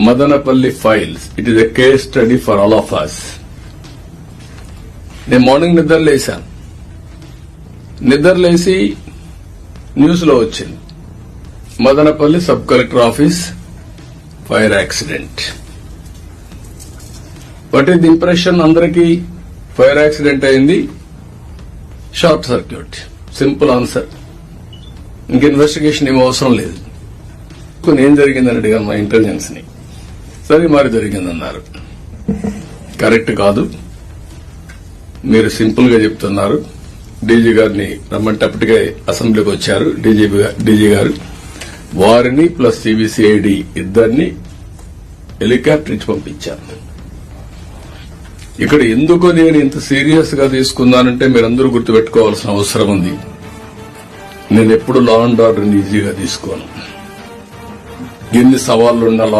Madanapalli files. It is a case study for all of us. నేను morning నిద్రలేసాను. నిద్రలేసి news లో వచ్చింది, Madanapalle sub collector office fire accident. What is the impression అందరికీ? Fire accident అయింది, short circuit. Simple answer. ఇంక investigation ఏం అవసరం లేదు. ఏం జరిగిందని అడిగాను మా ఇంటెలిజెన్స్ ని. సరే మరి జరిగిందన్నారు. కరెక్ట్ కాదు, మీరు సింపుల్ గా చెప్తున్నారు. డీజీ గారిని రమ్మంటే అప్పటికే అసెంబ్లీకి వచ్చారు డీజీ గారు. వారిని ప్లస్ సిబిసిఐడి ఇద్దరిని హెలికాప్టర్ ఇచ్చి పంపించారు. ఇక్కడ ఎందుకు నేను ఇంత సీరియస్ గా తీసుకున్నానంటే మీరందరూ గుర్తుపెట్టుకోవాల్సిన అవసరం ఉంది. నేను ఎప్పుడు లా అండ్ ఆర్డర్ ఈజీగా తీసుకోను. ఎన్ని సవాళ్లున్న లా